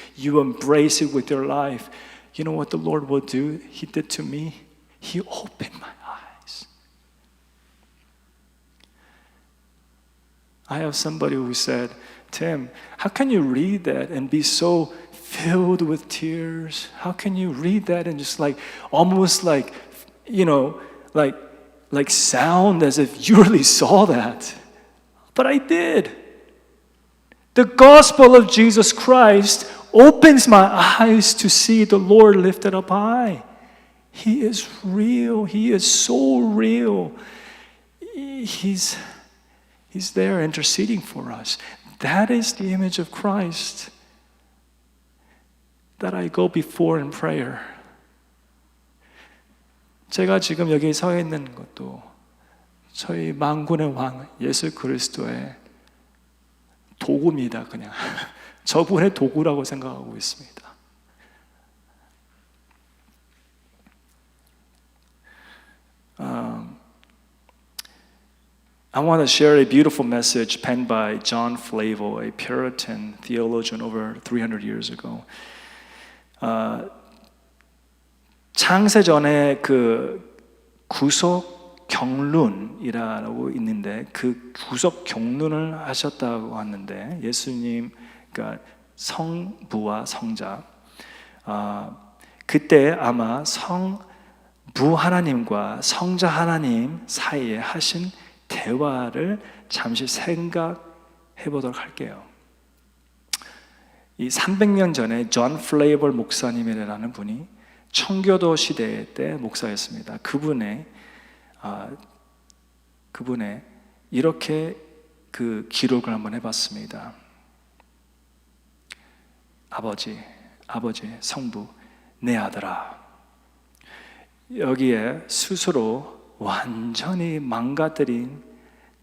with your life. You know what the Lord will do? He did to me. He opened my eyes. I have somebody who said, Tim, how can you read that and be so filled with tears? How can you read that and just almost like sound as if you really saw that? But I did. The gospel of Jesus Christ opens my eyes to see the Lord lifted up high. He is real. He is so real. He's there interceding for us. That is the image of Christ that I go before in prayer. 제가 지금 여기 서 있는 것도 저희 만군의 왕 예수 그리스도의 도구입니다. 그냥 저분의 도구라고 생각하고 있습니다. I want to share a beautiful message penned by John Flavel, a Puritan theologian over 300 years ago. 창세전에 그 구속 경륜이라고 있는데 그 구속 경륜을 하셨다고 하는데 예수님, 그러니까 성부와 성자, 그때 아마 성부 하나님과 성자 하나님 사이에 하신 대화를 잠시 생각해 보도록 할게요. 이 300년 전에 존 플레이벌 목사님이라는 분이 청교도 시대 때 목사였습니다. 그분의 이렇게 그 기록을 한번 해봤습니다. 아버지, 성부, 내 아들아. 여기에 스스로 완전히 망가뜨린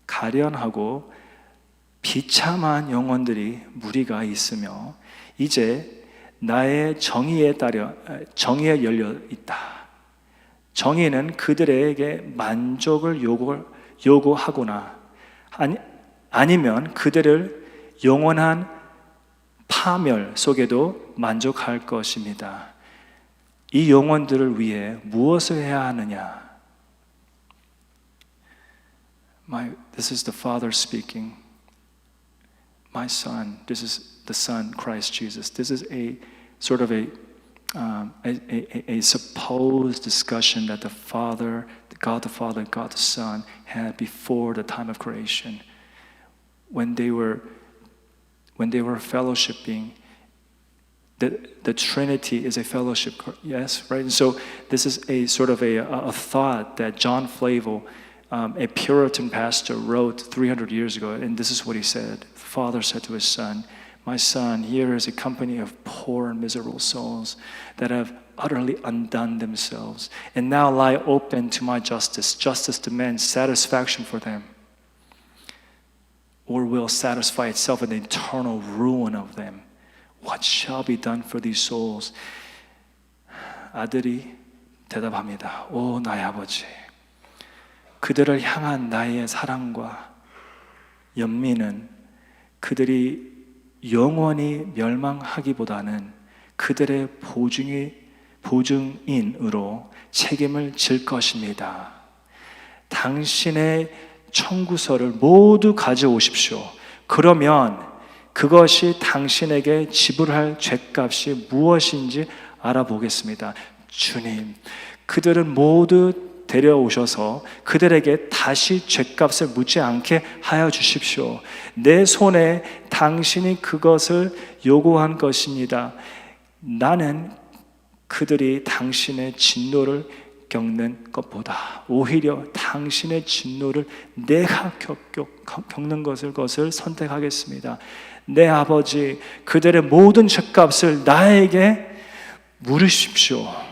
가련하고 비참한 영혼들이 무리가 있으며 이제 나의 정의에 열려 있다. 정의는 그들에게 만족을 요구하거나 아니면 그들을 영원한 파멸 속에도 만족할 것입니다. 이 영혼들을 위해 무엇을 해야 하느냐? This is the Father speaking. My son, this is the Son, Christ Jesus. This is a sort of a supposed discussion that the Father, God the Son had before the time of creation, when they were fellowshipping. The Trinity is a fellowship, yes, right? And so this is a sort of a thought that John Flavel, a Puritan pastor, wrote 300 years ago, and this is what he said. The Father said to his Son, my son, here is a company of poor and miserable souls that have utterly undone themselves and now lie open to my justice demands satisfaction for them, or will satisfy itself in the eternal ruin of them. What shall be done for these souls? 아들이 대답합니다. 오, 나의 아버지, 그들을 향한 나의 사랑과 연민은 그들이 영원히 멸망하기보다는 그들의 보증인으로 책임을 질 것입니다. 당신의 청구서를 모두 가져오십시오. 그러면 그것이 당신에게 지불할 죄값이 무엇인지 알아보겠습니다. 주님, 그들은 모두 데려오셔서 그들에게 다시 죄값을 묻지 않게 하여 주십시오. 내 손에 당신이 그것을 요구한 것입니다. 나는 그들이 당신의 진노를 겪는 것보다 오히려 당신의 진노를 내가 겪는 것을 선택하겠습니다. 내 아버지, 그들의 모든 죄값을 나에게 물으십시오.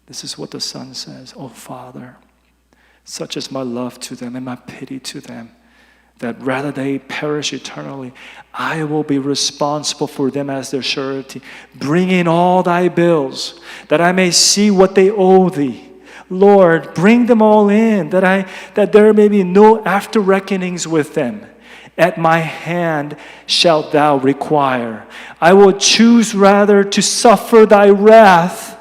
This is what the Son says. Oh, Father, Such is my love to them and my pity to them, that rather they perish eternally, I will be responsible for them as their surety. Bring in all thy bills, that I may see what they owe thee. Lord, bring them all in, that there may be no after reckonings with them. At my hand shalt thou require. I will choose rather to suffer thy wrath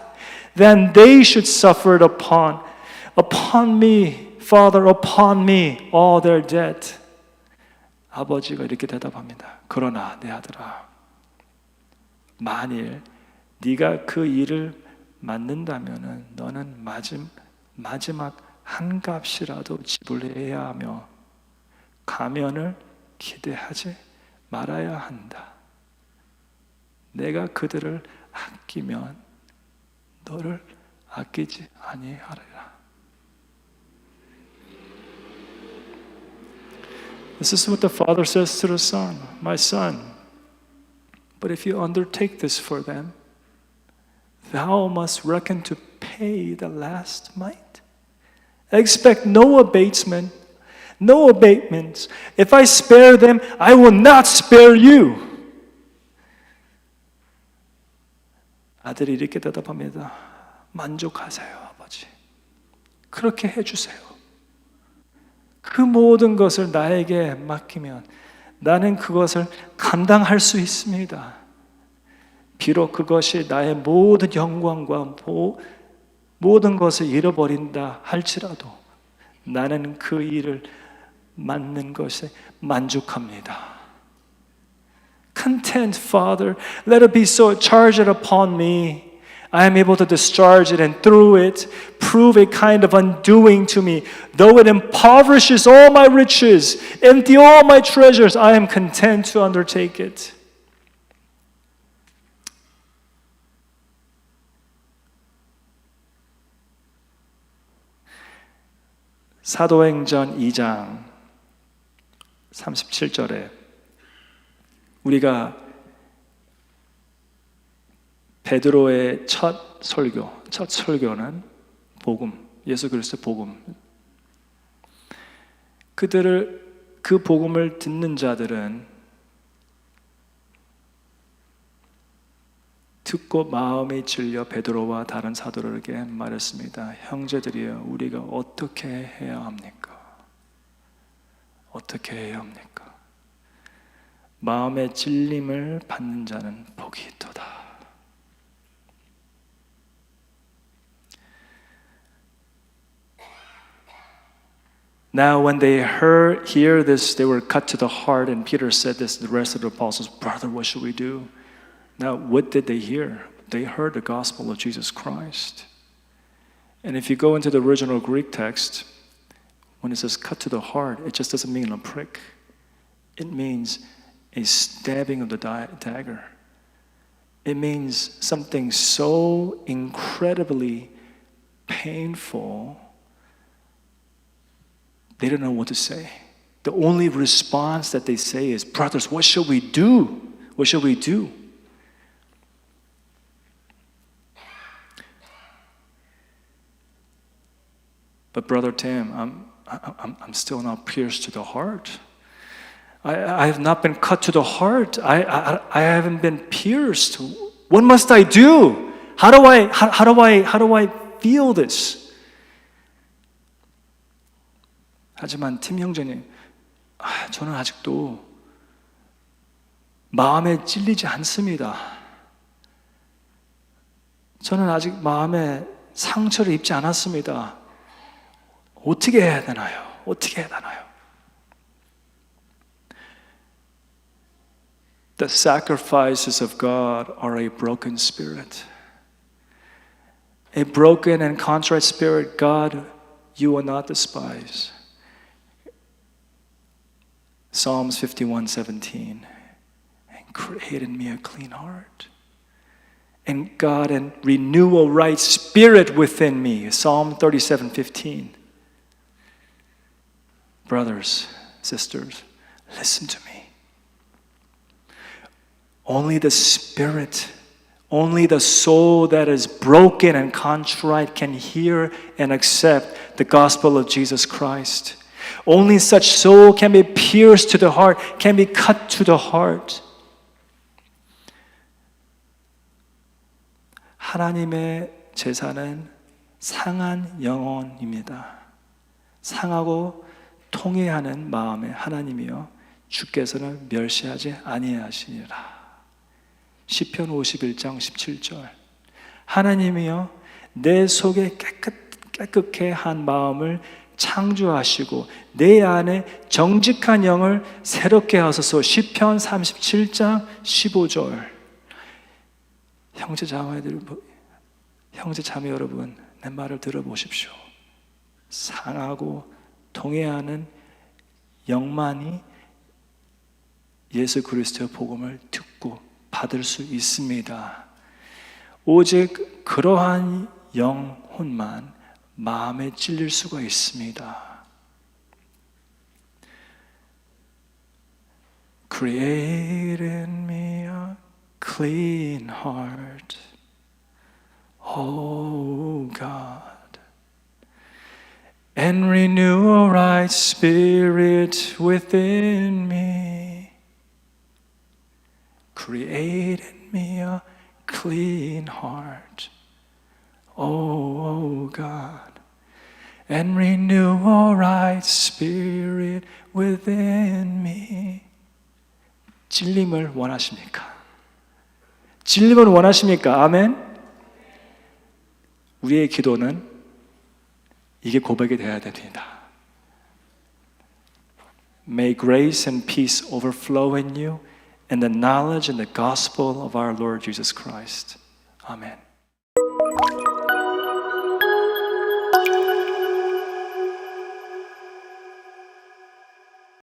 than they should suffer it upon me, Father, upon me, all their debt. 아버지가 이렇게 대답합니다. 그러나 내 아들아, 만일 네가 그 일을 맡는다면은 너는 마지막 한 값이라도 지불해야 하며 가면을 기대하지 말아야 한다. 내가 그들을 아끼면 너를 아끼지 아니하리라. This is what the father says to the son. My son, but if you undertake this for them, thou must reckon to pay the last mite. Expect no abatement, no abatements. If I spare them, I will not spare you. 아들이 이렇게 대답합니다. 만족하세요, 아버지. 그렇게 해주세요. 그 모든 것을 나에게 맡기면 나는 그것을 감당할 수 있습니다. 비록 그것이 나의 모든 영광과 모든 것을 잃어버린다 할지라도 나는 그 일을 맡는 것에 만족합니다. Content, Father, let it be so charged upon me. I am able to discharge it and through it prove a kind of undoing to me. Though it impoverishes all my riches, empty all my treasures, I am content to undertake it. 사도행전 2장 37절에 우리가 베드로의 첫 설교는 복음, 예수 그리스도의 복음. 그 복음을 듣는 자들은 듣고 마음이 질려 베드로와 다른 사도들에게 말했습니다. 형제들이여, 우리가 어떻게 해야 합니까? 어떻게 해야 합니까? 마음의 찔림을 받는 자는 복이 있도다. Now when they hear this, they were cut to the heart, and Peter said this to the rest of the apostles, Brother, what should we do? Now what did they hear? They heard the gospel of Jesus Christ. And if you go into the original Greek text, when it says cut to the heart, it just doesn't mean a prick. It means a stabbing of the dagger. It means something so incredibly painful, they don't know what to say. The only response that they say is, brothers, what shall we do? What shall we do? But Brother Tim, I'm still not pierced to the heart. I have not been cut to the heart. I haven't been pierced. What must I do? How do I feel this? 하지만 팀 형제님, 저는 아직도 마음에 찔리지 않습니다. 저는 아직 마음에 상처를 입지 않았습니다. 어떻게 해야 되나요? 어떻게 해야 되나요? The sacrifices of God are a broken spirit. A broken and contrite spirit, God, you will not despise. Psalms 51:17, and create in me a clean heart. And God, and renew a right spirit within me. Psalm 37:15. Brothers, sisters, listen to me. Only the spirit, only the soul that is broken and contrite can hear and accept the gospel of Jesus Christ. Only such soul can be pierced to the heart, can be cut to the heart. 하나님의 제사는 상한 영혼입니다. 상하고 통회하는 마음의 하나님이여 주께서는 멸시하지 아니하시니라. 시편 51장 17절. 하나님이여 내 속에 깨끗게 한 마음을 창조하시고 내 안에 정직한 영을 새롭게 하소서. 시편 37장 15절. 형제 자매 여러분, 내 말을 들어보십시오. 상하고 통회하는 영만이 예수 그리스도의 복음을 듣고 받을 수 있습니다. 오직 그러한 영혼만 마음에 찔릴 수가 있습니다. Create in me a clean heart, O God, and renew a right spirit within me. Create in me a clean heart, O God, and renew a right spirit within me. 찔림을 원하십니까? 찔림을 원하십니까? 아멘? 우리의 기도는 이게 고백이 되어야 됩니다. May grace and peace overflow in you and the knowledge and the gospel of our Lord Jesus Christ. Amen.